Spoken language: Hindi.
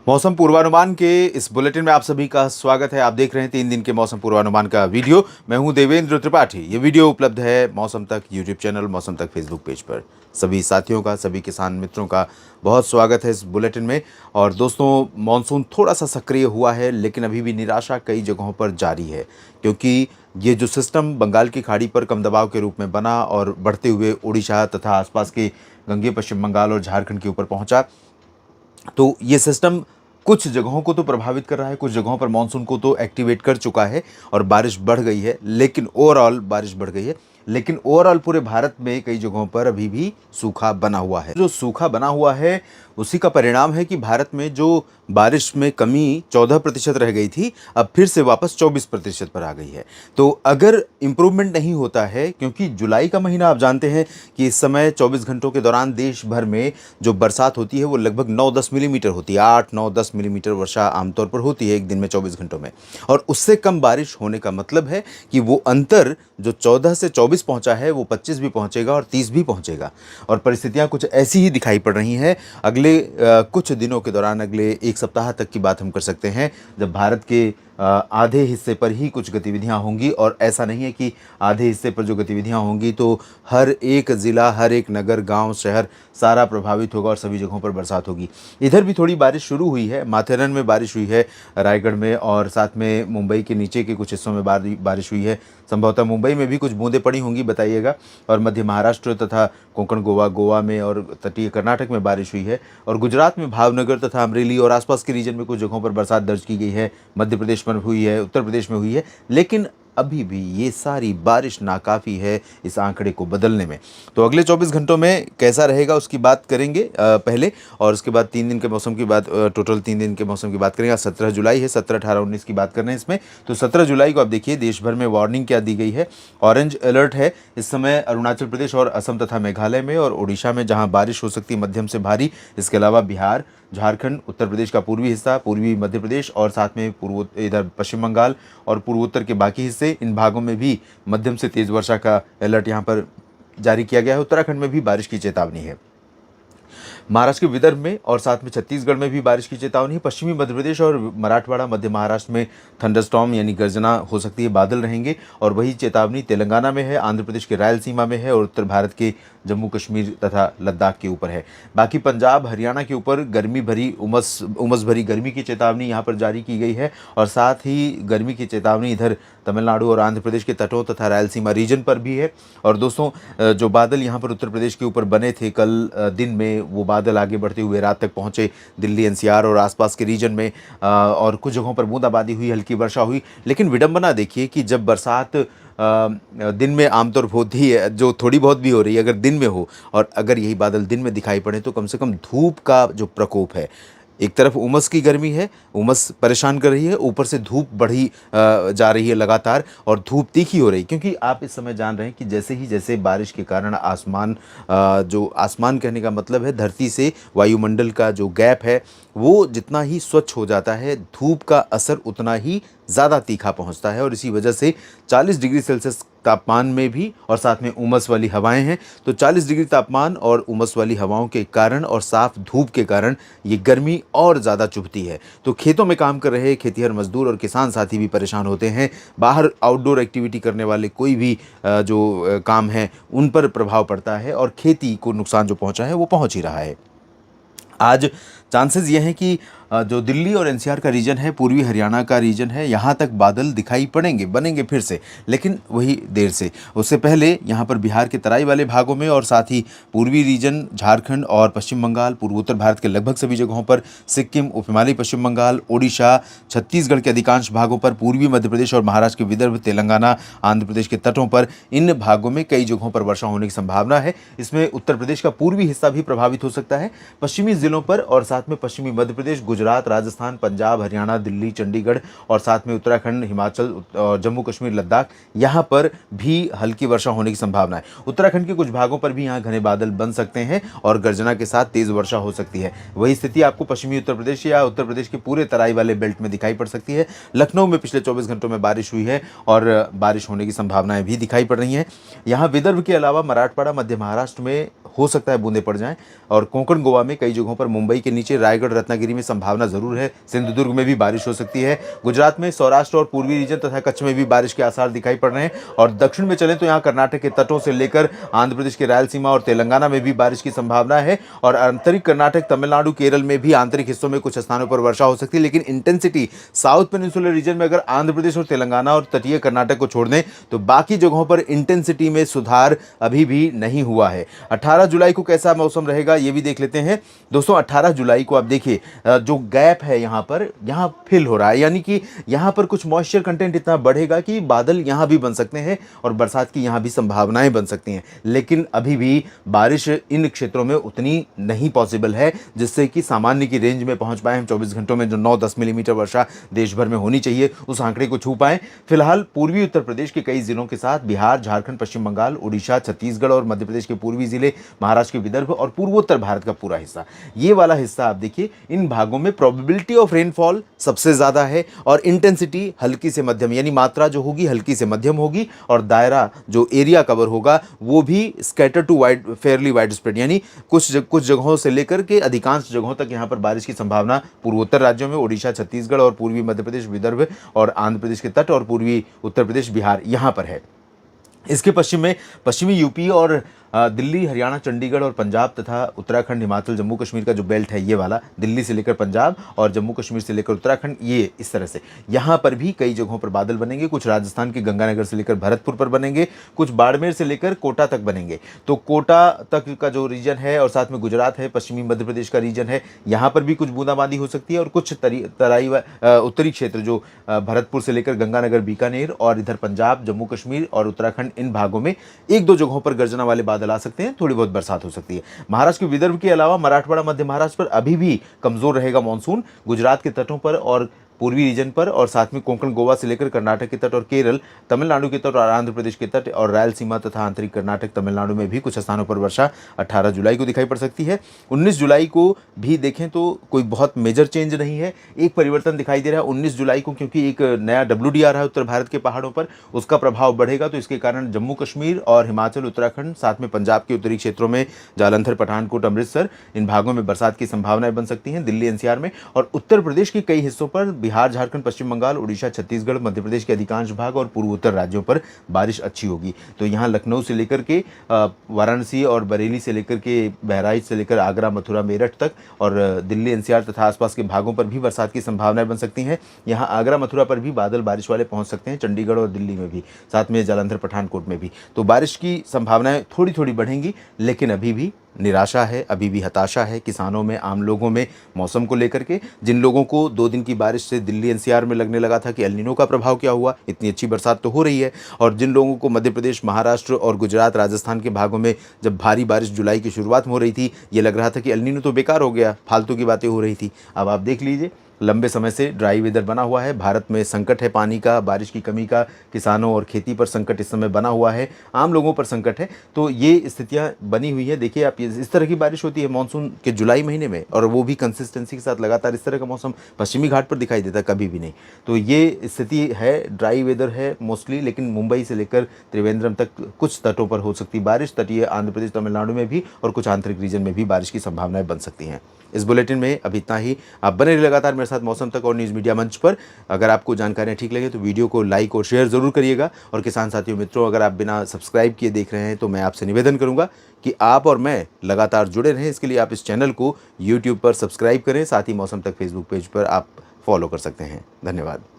मौसम पूर्वानुमान के इस बुलेटिन में आप सभी का स्वागत है। आप देख रहे हैं 3 दिन के मौसम पूर्वानुमान का वीडियो। मैं हूं देवेंद्र त्रिपाठी। ये वीडियो उपलब्ध है मौसम तक यूट्यूब चैनल, मौसम तक फेसबुक पेज पर। सभी साथियों का, सभी किसान मित्रों का बहुत स्वागत है इस बुलेटिन में। और दोस्तों, मानसून थोड़ा सा सक्रिय हुआ है, लेकिन अभी भी निराशा कई जगहों पर जारी है, क्योंकि ये जो सिस्टम बंगाल की खाड़ी पर कम दबाव के रूप में बना और बढ़ते हुए उड़ीसा तथा आसपास के गंगे पश्चिम बंगाल और झारखंड के ऊपर पहुंचा, तो ये सिस्टम कुछ जगहों को तो प्रभावित कर रहा है, कुछ जगहों पर मानसून को तो एक्टिवेट कर चुका है और बारिश बढ़ गई है। लेकिन ओवरऑल बारिश बढ़ गई है, लेकिन ओवरऑल पूरे भारत में कई जगहों पर अभी भी सूखा बना हुआ है। जो सूखा बना हुआ है उसी का परिणाम है कि भारत में जो बारिश में कमी 14% रह गई थी, अब फिर से वापस 24% पर आ गई है। तो अगर इम्प्रूवमेंट नहीं होता है, क्योंकि जुलाई का महीना आप जानते हैं कि इस समय 24 घंटों के दौरान देश भर में जो बरसात होती है वो लगभग 9-10 मिलीमीटर होती है। 8-9-10 मिलीमीटर वर्षा आमतौर पर होती है एक दिन में 24 घंटों में। और उससे कम बारिश होने का मतलब है कि वो अंतर जो 14 से 24 पहुंचा है वो 25 भी पहुंचेगा और 30 भी पहुंचेगा। और परिस्थितियां कुछ ऐसी ही दिखाई पड़ रही हैं। अगले कुछ दिनों के दौरान, अगले एक सप्ताह तक की बात हम कर सकते हैं, जब भारत के आधे हिस्से पर ही कुछ गतिविधियां होंगी। और ऐसा नहीं है कि आधे हिस्से पर जो गतिविधियां होंगी तो हर एक ज़िला, हर एक नगर, गांव, शहर सारा प्रभावित होगा और सभी जगहों पर बरसात होगी। इधर भी थोड़ी बारिश शुरू हुई है। माथेरन में बारिश हुई है, रायगढ़ में, और साथ में मुंबई के नीचे के कुछ हिस्सों में बारिश हुई है। संभवतः मुंबई में भी कुछ बूंदें पड़ी होंगी, बताइएगा। और मध्य महाराष्ट्र तथा कोंकण, गोवा में और तटीय कर्नाटक में बारिश हुई है। और गुजरात में भावनगर तथा अमरेली और आसपास के रीजन में कुछ जगहों पर बरसात दर्ज की गई है। मध्य प्रदेश में हुई है, उत्तर प्रदेश में हुई है। लेकिन अभी भी ये सारी बारिश नाकाफ़ी है इस आंकड़े को बदलने में। तो अगले 24 घंटों में कैसा रहेगा उसकी बात करेंगे पहले, और उसके बाद 3 दिन के मौसम की बात, टोटल 3 दिन के मौसम की बात करेंगे। आज 17 जुलाई है, 17, 18, 19 की बात कर रहे हैं इसमें। तो 17 जुलाई को आप देखिए, देश भर में वार्निंग क्या दी गई है। ऑरेंज अलर्ट है इस समय अरुणाचल प्रदेश और असम तथा मेघालय में और उड़ीसा में, जहां बारिश हो सकती है मध्यम से भारी। इसके अलावा बिहार, झारखंड, उत्तर प्रदेश का पूर्वी हिस्सा, पूर्वी मध्य प्रदेश और साथ में पूर्व इधर पश्चिम बंगाल और पूर्वोत्तर के बाकी हिस्से, इन भागों में भी मध्यम से तेज़ वर्षा का अलर्ट यहाँ पर जारी किया गया है। उत्तराखंड में भी बारिश की चेतावनी है। महाराष्ट्र के विदर्भ में और साथ में छत्तीसगढ़ में भी बारिश की चेतावनी है। पश्चिमी मध्य प्रदेश और मराठवाड़ा, मध्य महाराष्ट्र में थंडरस्टॉर्म यानी गर्जना हो सकती है, बादल रहेंगे। और वही चेतावनी तेलंगाना में है, आंध्र प्रदेश के रायलसीमा में है और उत्तर भारत के जम्मू कश्मीर तथा लद्दाख के ऊपर है। बाकी पंजाब, हरियाणा के ऊपर गर्मी भरी उमस भरी गर्मी की चेतावनी यहाँ पर जारी की गई है। और साथ ही गर्मी की चेतावनी इधर तमिलनाडु और आंध्र प्रदेश के तटों तथा रायलसीमा रीजन पर भी है। और दोस्तों, जो बादल यहाँ पर उत्तर प्रदेश के ऊपर बने थे कल दिन में, वो बादल आगे बढ़ते हुए रात तक पहुँचे दिल्ली, एनसीआर और आसपास के रीजन में। और कुछ जगहों पर बूंदाबांदी हुई, हल्की वर्षा हुई। लेकिन विडंबना देखिए कि जब बरसात दिन में आमतौर पर होती है, जो थोड़ी बहुत भी हो रही है, अगर दिन में हो और अगर यही बादल दिन में दिखाई पड़े, तो कम से कम धूप का जो प्रकोप है, एक तरफ उमस की गर्मी है, उमस परेशान कर रही है, ऊपर से धूप बढ़ी जा रही है लगातार, और धूप तीखी हो रही, क्योंकि आप इस समय जान रहे हैं कि जैसे बारिश के कारण आसमान, जो आसमान कहने का मतलब है धरती से वायुमंडल का जो गैप है, वो जितना ही स्वच्छ हो जाता है, धूप का असर उतना ही ज़्यादा तीखा पहुंचता है। और इसी वजह से 40 डिग्री सेल्सियस तापमान में भी और साथ में उमस वाली हवाएं हैं, तो 40 डिग्री तापमान और उमस वाली हवाओं के कारण और साफ धूप के कारण ये गर्मी और ज़्यादा चुभती है। तो खेतों में काम कर रहे खेतिहर मजदूर और किसान साथी भी परेशान होते हैं। बाहर आउटडोर एक्टिविटी करने वाले कोई भी जो काम है उन पर प्रभाव पड़ता है और खेती को नुकसान जो पहुंचा है वो पहुंच ही रहा है। आज चांसेस ये हैं कि जो दिल्ली और एनसीआर का रीजन है, पूर्वी हरियाणा का रीजन है, यहाँ तक बादल दिखाई बनेंगे फिर से, लेकिन वही देर से। उससे पहले यहाँ पर बिहार के तराई वाले भागों में और साथ ही पूर्वी रीजन, झारखंड और पश्चिम बंगाल, पूर्वोत्तर भारत के लगभग सभी जगहों पर, सिक्किम, उप हिमालयी पश्चिम बंगाल, ओडिशा, छत्तीसगढ़ के अधिकांश भागों पर, पूर्वी मध्य प्रदेश और महाराष्ट्र के विदर्भ, तेलंगाना, आंध्र प्रदेश के तटों पर, इन भागों में कई जगहों पर वर्षा होने की संभावना है। इसमें उत्तर प्रदेश का पूर्वी हिस्सा भी प्रभावित हो सकता है। पश्चिमी जिलों पर और साथ में पश्चिमी मध्य प्रदेश, गुजरात, राजस्थान, पंजाब, हरियाणा, दिल्ली, चंडीगढ़ और साथ में उत्तराखंड, हिमाचल और जम्मू कश्मीर, लद्दाख, यहाँ पर भी हल्की वर्षा होने की संभावना है। उत्तराखंड के कुछ भागों पर भी यहाँ घने बादल बन सकते हैं और गर्जना के साथ तेज वर्षा हो सकती है। वही स्थिति आपको पश्चिमी उत्तर प्रदेश या उत्तर प्रदेश के पूरे तराई वाले बेल्ट में दिखाई पड़ सकती है। लखनऊ में पिछले 24 घंटों में बारिश हुई है और बारिश होने की संभावनाएं भी दिखाई पड़ रही हैं। यहाँ विदर्भ के अलावा मराठवाड़ा, मध्य महाराष्ट्र में हो सकता है बूंदे पड़ जाएं। और कोंकण गोवा में कई जगहों पर मुंबई के नीचे रायगढ़ रत्नागिरी में संभावना जरूर है। सिंधुदुर्ग में भी बारिश हो सकती है। गुजरात में सौराष्ट्र और पूर्वी रीजन तथा कच्छ में भी बारिश के आसार दिखाई पड़ रहे हैं। और दक्षिण में चलें तो यहाँ कर्नाटक के तटों से लेकर आंध्र प्रदेश के रायलसीमा और तेलंगाना में भी बारिश की संभावना है। और आंतरिक कर्नाटक, तमिलनाडु, केरल में भी आंतरिक हिस्सों में कुछ स्थानों पर वर्षा हो सकती है, लेकिन इंटेंसिटी साउथ पेनिनसुलर रीजन में अगर आंध्र प्रदेश और तेलंगाना और तटीय कर्नाटक को छोड़ दें तो बाकी जगहों पर इंटेंसिटी में सुधार अभी भी नहीं हुआ है। 18 जुलाई को कैसा मौसम रहेगा ये भी देख लेते हैं। दोस्तों 18 जुलाई को आप देखिए जो गैप है यहाँ पर, यहाँ फिल हो रहा है, यानी कि यहाँ पर कुछ मॉइस्चर कंटेंट इतना बढ़ेगा कि बादल यहाँ भी बन सकते हैं और बरसात की यहाँ भी संभावनाएं बन सकती हैं। लेकिन अभी भी बारिश इन क्षेत्रों में उतनी नहीं पॉसिबल है जिससे कि सामान्य की रेंज में पहुंच पाए। हम 24 घंटों में जो 9-10 मिलीमीटर वर्षा देश भर में होनी चाहिए उस आंकड़े को छू पाएं। फिलहाल पूर्वी उत्तर प्रदेश के कई जिलों के साथ बिहार, झारखंड, पश्चिम बंगाल, उड़ीसा, छत्तीसगढ़ और मध्य प्रदेश के पूर्वी जिले, महाराष्ट्र के विदर्भ और पूर्वोत्तर भारत का पूरा हिस्सा, ये वाला हिस्सा आप देखिए, इन भागों में प्रोबेबिलिटी ऑफ रेनफॉल सबसे ज्यादा है और इंटेंसिटी हल्की से मध्यम, यानी मात्रा जो होगी हल्की से मध्यम होगी और दायरा जो एरिया कवर होगा वो भी scatter too wide, fairly wide spread, यानी कुछ जगहों से लेकर के अधिकांश जगहों तक यहाँ पर बारिश की संभावना पूर्वोत्तर राज्यों में, ओडिशा, छत्तीसगढ़ और पूर्वी मध्य प्रदेश, विदर्भ और आंध्र प्रदेश के तट और पूर्वी उत्तर प्रदेश, बिहार यहाँ पर है। इसके पश्चिम में पश्चिमी यूपी और दिल्ली, हरियाणा, चंडीगढ़ और पंजाब तथा उत्तराखंड, हिमाचल, जम्मू कश्मीर का जो बेल्ट है ये वाला, दिल्ली से लेकर पंजाब और जम्मू कश्मीर से लेकर उत्तराखंड, ये इस तरह से यहाँ पर भी कई जगहों पर बादल बनेंगे। कुछ राजस्थान के गंगानगर से लेकर भरतपुर पर बनेंगे, कुछ बाड़मेर से लेकर कोटा तक बनेंगे। तो कोटा तक का जो रीजन है और साथ में गुजरात है, पश्चिमी मध्य प्रदेश का रीजन है, यहाँ पर भी कुछ बूंदाबांदी हो सकती है। और कुछ तराई उत्तरी क्षेत्र जो भरतपुर से लेकर गंगानगर, बीकानेर और इधर पंजाब, जम्मू कश्मीर और उत्तराखंड, इन भागों में 1-2 जगहों पर गर्जना वाले बादल आ सकते हैं, थोड़ी बहुत बरसात हो सकती है। महाराष्ट्र के विदर्भ के अलावा मराठवाड़ा, मध्य महाराष्ट्र पर अभी भी कमजोर रहेगा मॉनसून। गुजरात के तटों पर और पूर्वी रीजन पर और साथ में कोंकण गोवा से लेकर कर्नाटक के तट और केरल, तमिलनाडु के तट और आंध्र प्रदेश के तट और रायलसीमा तथा आंतरिक कर्नाटक, तमिलनाडु में भी कुछ स्थानों पर वर्षा 18 जुलाई को दिखाई पड़ सकती है। 19 जुलाई को भी देखें तो कोई बहुत मेजर चेंज नहीं है, एक परिवर्तन दिखाई दे रहा है 19 जुलाई को, क्योंकि एक नया WD आ रहा है उत्तर भारत के पहाड़ों पर, उसका प्रभाव बढ़ेगा। तो इसके कारण जम्मू कश्मीर और हिमाचल, उत्तराखंड, साथ में पंजाब के उत्तरी क्षेत्रों में जालंधर, पठानकोट, अमृतसर, इन भागों में बरसात की संभावनाएं बन सकती हैं। दिल्ली NCR में और उत्तर प्रदेश के कई हिस्सों पर, बिहार, झारखंड, पश्चिम बंगाल, उड़ीसा, छत्तीसगढ़, मध्य प्रदेश के अधिकांश भाग और पूर्वोत्तर राज्यों पर बारिश अच्छी होगी। तो यहाँ लखनऊ से लेकर के वाराणसी और बरेली से लेकर के बहराइच से लेकर आगरा, मथुरा, मेरठ तक और दिल्ली NCR तथा आसपास के भागों पर भी बरसात की संभावनाएं बन सकती हैं। यहाँ आगरा, मथुरा पर भी बादल बारिश वाले पहुंच सकते हैं, चंडीगढ़ और दिल्ली में भी, साथ में जालंधर, पठानकोट में भी। तो बारिश की संभावनाएं थोड़ी थोड़ी बढ़ेंगी, लेकिन अभी भी निराशा है, अभी भी हताशा है किसानों में, आम लोगों में मौसम को लेकर के। जिन लोगों को 2 दिन की बारिश से दिल्ली NCR में लगने लगा था कि एल नीनो का प्रभाव क्या हुआ, इतनी अच्छी बरसात तो हो रही है, और जिन लोगों को मध्य प्रदेश, महाराष्ट्र और गुजरात, राजस्थान के भागों में जब भारी बारिश जुलाई की शुरुआत में हो रही थी, ये लग रहा था कि एल नीनो तो बेकार हो गया, फालतू की बातें हो रही थी। अब आप देख लीजिए, लंबे समय से ड्राई वेदर बना हुआ है, भारत में संकट है पानी का, बारिश की कमी का, किसानों और खेती पर संकट इस समय बना हुआ है, आम लोगों पर संकट है। तो ये स्थितियां बनी हुई है। देखिए आप, इस तरह की बारिश होती है मानसून के जुलाई महीने में, और वो भी कंसिस्टेंसी के साथ लगातार इस तरह का मौसम पश्चिमी घाट पर दिखाई देता कभी भी नहीं। तो ये स्थिति है, ड्राई वेदर है मोस्टली, लेकिन मुंबई से लेकर त्रिवेंद्रम तक कुछ तटों पर हो सकती बारिश, तटीय आंध्र प्रदेश, तमिलनाडु में भी और कुछ आंतरिक रीजन में भी बारिश की संभावनाएं बन सकती हैं। इस बुलेटिन में अभी इतना ही। आप बने रहिए लगातार मेरे साथ मौसम तक और न्यूज़ मीडिया मंच पर। अगर आपको जानकारियाँ ठीक लगे तो वीडियो को लाइक और शेयर ज़रूर करिएगा। और किसान साथियों, मित्रों, अगर आप बिना सब्सक्राइब किए देख रहे हैं तो मैं आपसे निवेदन करूंगा कि आप और मैं लगातार जुड़े रहें। इसके लिए आप इस चैनल को यूट्यूब पर सब्सक्राइब करें, साथ ही मौसम तक फेसबुक पेज पर आप फॉलो कर सकते हैं। धन्यवाद।